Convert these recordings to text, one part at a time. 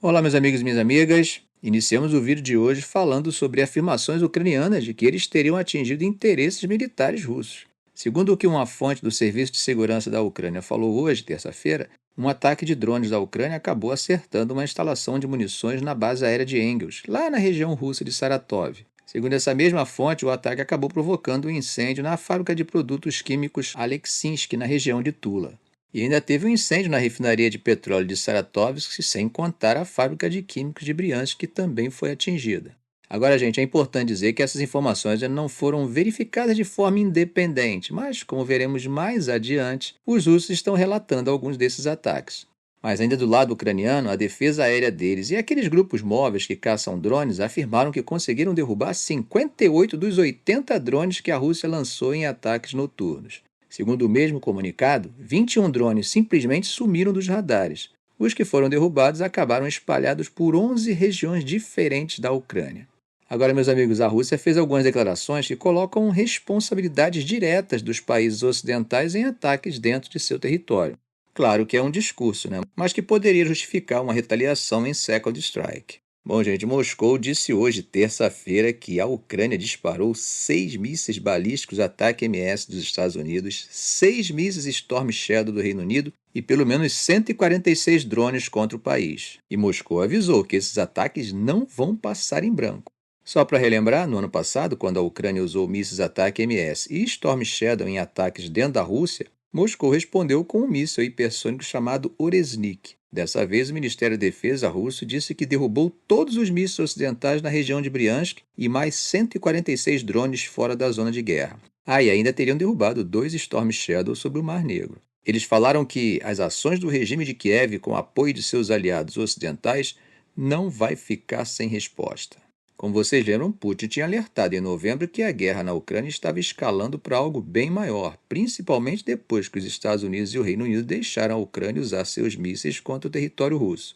Olá, meus amigos e minhas amigas. Iniciamos o vídeo de hoje falando sobre afirmações ucranianas de que eles teriam atingido interesses militares russos. Segundo o que uma fonte do Serviço de Segurança da Ucrânia falou hoje, terça-feira, um ataque de drones da Ucrânia acabou acertando uma instalação de munições na base aérea de Engels, lá na região russa de Saratov. Segundo essa mesma fonte, o ataque acabou provocando um incêndio na fábrica de produtos químicos Alexinsky, na região de Tula. E ainda teve um incêndio na refinaria de petróleo de Saratovsk, sem contar a fábrica de químicos de Briansk, que também foi atingida. Agora, gente, é importante dizer que essas informações ainda não foram verificadas de forma independente, mas, como veremos mais adiante, os russos estão relatando alguns desses ataques. Mas ainda do lado ucraniano, a defesa aérea deles e aqueles grupos móveis que caçam drones afirmaram que conseguiram derrubar 58 dos 80 drones que a Rússia lançou em ataques noturnos. Segundo o mesmo comunicado, 21 drones simplesmente sumiram dos radares. Os que foram derrubados acabaram espalhados por 11 regiões diferentes da Ucrânia. Agora, meus amigos, a Rússia fez algumas declarações que colocam responsabilidades diretas dos países ocidentais em ataques dentro de seu território. Claro que é um discurso, né? Mas que poderia justificar uma retaliação em second strike. Bom, gente, Moscou disse hoje, terça-feira, que a Ucrânia disparou 6 mísseis balísticos ataque-MS dos Estados Unidos, 6 mísseis Storm Shadow do Reino Unido e pelo menos 146 drones contra o país. E Moscou avisou que esses ataques não vão passar em branco. Só para relembrar, no ano passado, quando a Ucrânia usou mísseis ataque-MS e Storm Shadow em ataques dentro da Rússia, Moscou respondeu com um míssil hipersônico chamado Oresnik. Dessa vez, o Ministério da Defesa russo disse que derrubou todos os mísseis ocidentais na região de Briansk e mais 146 drones fora da zona de guerra. E ainda teriam derrubado 2 Storm Shadow sobre o Mar Negro. Eles falaram que as ações do regime de Kiev com apoio de seus aliados ocidentais não vai ficar sem resposta. Como vocês lembram, Putin tinha alertado em novembro que a guerra na Ucrânia estava escalando para algo bem maior, principalmente depois que os Estados Unidos e o Reino Unido deixaram a Ucrânia usar seus mísseis contra o território russo.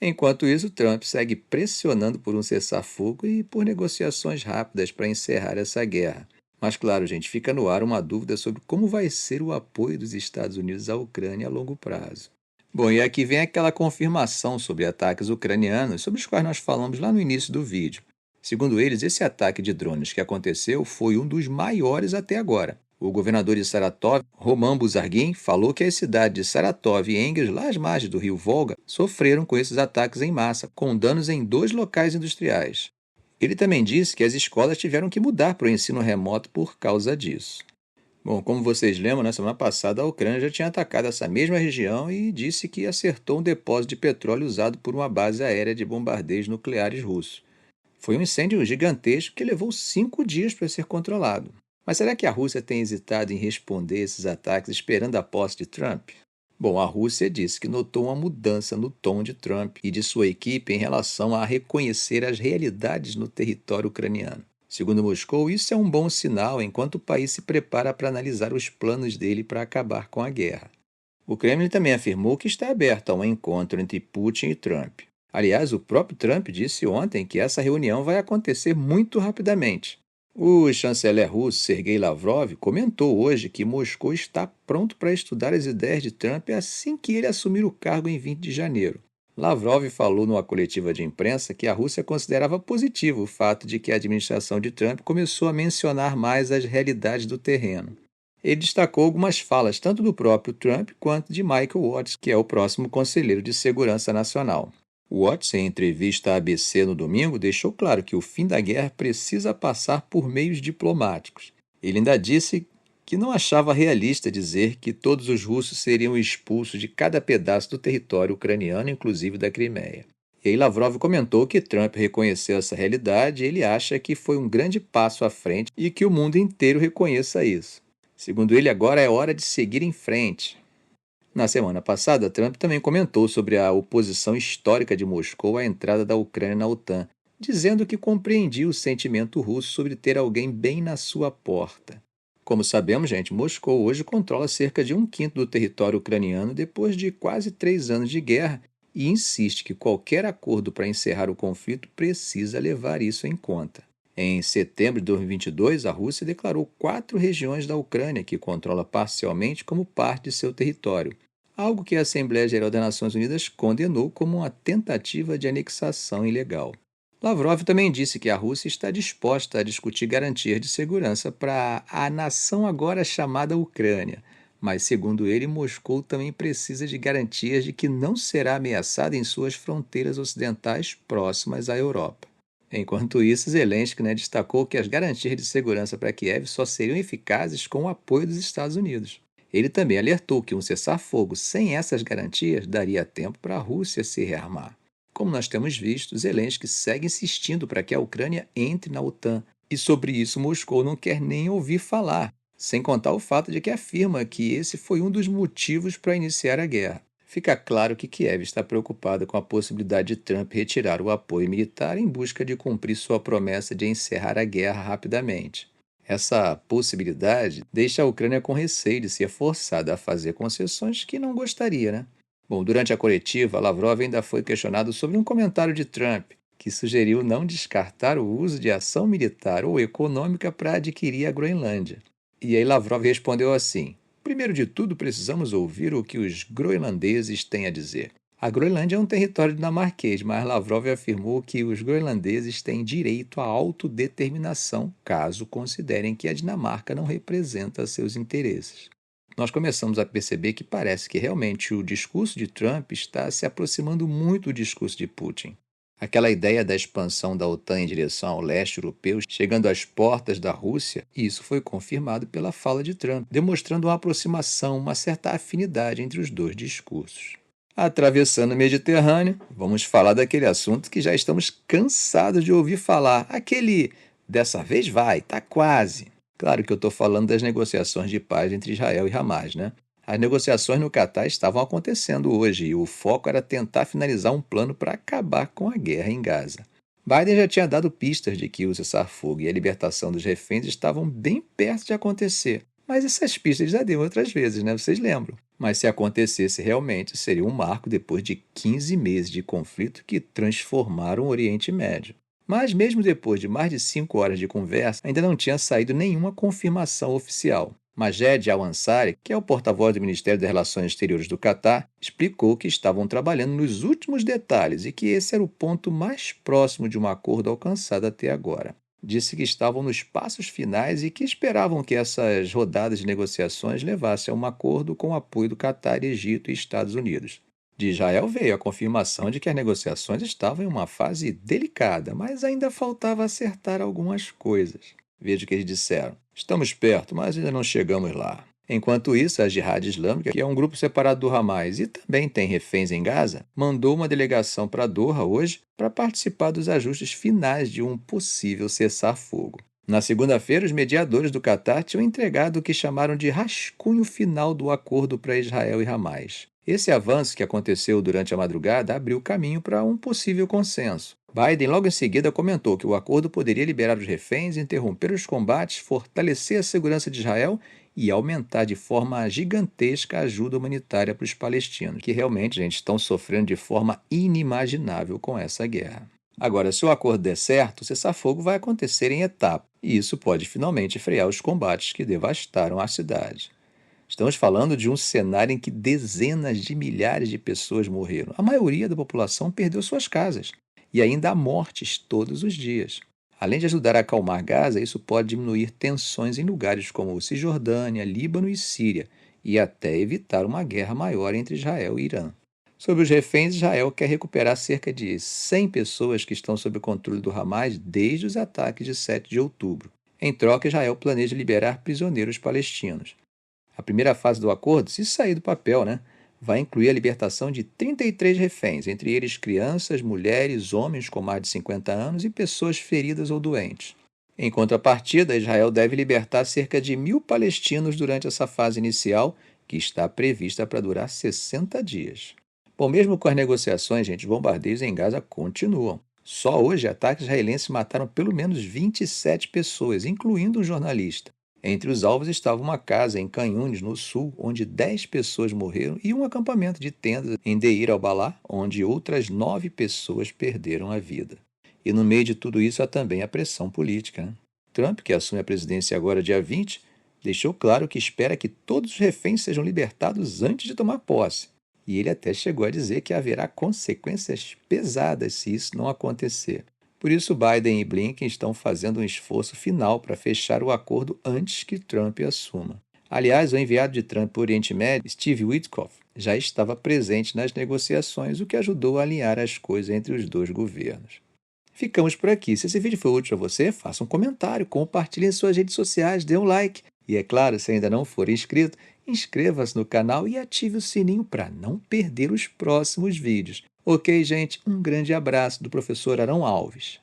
Enquanto isso, Trump segue pressionando por um cessar-fogo e por negociações rápidas para encerrar essa guerra. Mas claro, gente, fica no ar uma dúvida sobre como vai ser o apoio dos Estados Unidos à Ucrânia a longo prazo. Bom, e aqui vem aquela confirmação sobre ataques ucranianos, sobre os quais nós falamos lá no início do vídeo. Segundo eles, esse ataque de drones que aconteceu foi um dos maiores até agora. O governador de Saratov, Roman Buzargin, falou que as cidades de Saratov e Engels, lá às margens do rio Volga, sofreram com esses ataques em massa, com danos em 2 locais industriais. Ele também disse que as escolas tiveram que mudar para o ensino remoto por causa disso. Bom, como vocês lembram, na semana passada a Ucrânia já tinha atacado essa mesma região e disse que acertou um depósito de petróleo usado por uma base aérea de bombardeios nucleares russo. Foi um incêndio gigantesco que levou 5 dias para ser controlado. Mas será que a Rússia tem hesitado em responder esses ataques esperando a posse de Trump? Bom, a Rússia disse que notou uma mudança no tom de Trump e de sua equipe em relação a reconhecer as realidades no território ucraniano. Segundo Moscou, isso é um bom sinal enquanto o país se prepara para analisar os planos dele para acabar com a guerra. O Kremlin também afirmou que está aberto a um encontro entre Putin e Trump. Aliás, o próprio Trump disse ontem que essa reunião vai acontecer muito rapidamente. O chanceler russo Sergei Lavrov comentou hoje que Moscou está pronto para estudar as ideias de Trump assim que ele assumir o cargo em 20 de janeiro. Lavrov falou numa coletiva de imprensa que a Rússia considerava positivo o fato de que a administração de Trump começou a mencionar mais as realidades do terreno. Ele destacou algumas falas tanto do próprio Trump quanto de Michael Waltz, que é o próximo conselheiro de segurança nacional. Watts, em entrevista à ABC no domingo, deixou claro que o fim da guerra precisa passar por meios diplomáticos. Ele ainda disse que não achava realista dizer que todos os russos seriam expulsos de cada pedaço do território ucraniano, inclusive da Crimeia. E aí Lavrov comentou que Trump reconheceu essa realidade e ele acha que foi um grande passo à frente e que o mundo inteiro reconheça isso. Segundo ele, agora é hora de seguir em frente. Na semana passada, Trump também comentou sobre a oposição histórica de Moscou à entrada da Ucrânia na OTAN, dizendo que compreendia o sentimento russo sobre ter alguém bem na sua porta. Como sabemos, gente, Moscou hoje controla cerca de 1/5 do território ucraniano depois de quase 3 anos de guerra e insiste que qualquer acordo para encerrar o conflito precisa levar isso em conta. Em setembro de 2022, a Rússia declarou 4 regiões da Ucrânia que controla parcialmente como parte de seu território. algo que a Assembleia Geral das Nações Unidas condenou como uma tentativa de anexação ilegal. Lavrov também disse que a Rússia está disposta a discutir garantias de segurança para a nação agora chamada Ucrânia, mas, segundo ele, Moscou também precisa de garantias de que não será ameaçada em suas fronteiras ocidentais próximas à Europa. Enquanto isso, Zelensky, destacou que as garantias de segurança para Kiev só seriam eficazes com o apoio dos Estados Unidos. Ele também alertou que um cessar-fogo sem essas garantias daria tempo para a Rússia se rearmar. Como nós temos visto, Zelensky segue insistindo para que a Ucrânia entre na OTAN, e sobre isso Moscou não quer nem ouvir falar, sem contar o fato de que afirma que esse foi um dos motivos para iniciar a guerra. Fica claro que Kiev está preocupada com a possibilidade de Trump retirar o apoio militar em busca de cumprir sua promessa de encerrar a guerra rapidamente. Essa possibilidade deixa a Ucrânia com receio de ser forçada a fazer concessões que não gostaria, né? Bom, durante a coletiva, Lavrov ainda foi questionado sobre um comentário de Trump, que sugeriu não descartar o uso de ação militar ou econômica para adquirir a Groenlândia. E aí Lavrov respondeu assim: primeiro de tudo, precisamos ouvir o que os groenlandeses têm a dizer. A Groenlândia é um território dinamarquês, mas Lavrov afirmou que os groenlandeses têm direito à autodeterminação, caso considerem que a Dinamarca não representa seus interesses. Nós começamos a perceber que parece que realmente o discurso de Trump está se aproximando muito do discurso de Putin. Aquela ideia da expansão da OTAN em direção ao leste europeu, chegando às portas da Rússia, e isso foi confirmado pela fala de Trump, demonstrando uma aproximação, uma certa afinidade entre os dois discursos. Atravessando o Mediterrâneo, vamos falar daquele assunto que já estamos cansados de ouvir falar, aquele "dessa vez vai, tá quase". Claro que eu estou falando das negociações de paz entre Israel e Hamas, né? As negociações no Catar estavam acontecendo hoje e o foco era tentar finalizar um plano para acabar com a guerra em Gaza. Biden já tinha dado pistas de que o cessar-fogo e a libertação dos reféns estavam bem perto de acontecer. Mas essas pistas já deu outras vezes, né? Vocês lembram? Mas se acontecesse realmente, seria um marco depois de 15 meses de conflito que transformaram o Oriente Médio. Mas mesmo depois de mais de 5 horas de conversa, ainda não tinha saído nenhuma confirmação oficial. Majed Al-Ansari, que é o porta-voz do Ministério das Relações Exteriores do Catar, explicou que estavam trabalhando nos últimos detalhes e que esse era o ponto mais próximo de um acordo alcançado até agora. Disse que estavam nos passos finais e que esperavam que essas rodadas de negociações levassem a um acordo com o apoio do Catar, Egito e Estados Unidos. De Israel veio a confirmação de que as negociações estavam em uma fase delicada, mas ainda faltava acertar algumas coisas. Veja o que eles disseram: estamos perto, mas ainda não chegamos lá. Enquanto isso, a Jihad Islâmica, que é um grupo separado do Hamas e também tem reféns em Gaza, mandou uma delegação para Doha hoje para participar dos ajustes finais de um possível cessar-fogo. Na segunda-feira, os mediadores do Catar tinham entregado o que chamaram de rascunho final do acordo para Israel e Hamas. Esse avanço que aconteceu durante a madrugada abriu caminho para um possível consenso. Biden logo em seguida comentou que o acordo poderia liberar os reféns, interromper os combates, fortalecer a segurança de Israel e aumentar de forma gigantesca a ajuda humanitária para os palestinos, que realmente, gente, estão sofrendo de forma inimaginável com essa guerra. Agora, se o acordo der certo, o cessar-fogo vai acontecer em etapas, e isso pode finalmente frear os combates que devastaram a cidade. Estamos falando de um cenário em que dezenas de milhares de pessoas morreram. A maioria da população perdeu suas casas. E ainda há mortes todos os dias. Além de ajudar a acalmar Gaza, isso pode diminuir tensões em lugares como Cisjordânia, Líbano e Síria, e até evitar uma guerra maior entre Israel e Irã. Sobre os reféns, Israel quer recuperar cerca de 100 pessoas que estão sob o controle do Hamas desde os ataques de 7 de outubro. Em troca, Israel planeja liberar prisioneiros palestinos. A primeira fase do acordo, se sair do papel, vai incluir a libertação de 33 reféns, entre eles crianças, mulheres, homens com mais de 50 anos e pessoas feridas ou doentes. Em contrapartida, Israel deve libertar cerca de 1.000 palestinos durante essa fase inicial, que está prevista para durar 60 dias. Bom, mesmo com as negociações, gente, os bombardeios em Gaza continuam. Só hoje, ataques israelenses mataram pelo menos 27 pessoas, incluindo um jornalista. Entre os alvos estava uma casa em Canhunes, no sul, onde 10 pessoas morreram, e um acampamento de tendas em Deir al-Balá, onde outras 9 pessoas perderam a vida. E no meio de tudo isso há também a pressão política. Trump, que assume a presidência agora dia 20, deixou claro que espera que todos os reféns sejam libertados antes de tomar posse. E ele até chegou a dizer que haverá consequências pesadas se isso não acontecer. Por isso, Biden e Blinken estão fazendo um esforço final para fechar o acordo antes que Trump assuma. Aliás, o enviado de Trump para o Oriente Médio, Steve Witkoff, já estava presente nas negociações, o que ajudou a alinhar as coisas entre os dois governos. Ficamos por aqui. Se esse vídeo foi útil a você, faça um comentário, compartilhe em suas redes sociais, dê um like. E é claro, se ainda não for inscrito, inscreva-se no canal e ative o sininho para não perder os próximos vídeos. Ok, gente? Um grande abraço do professor Arão Alves.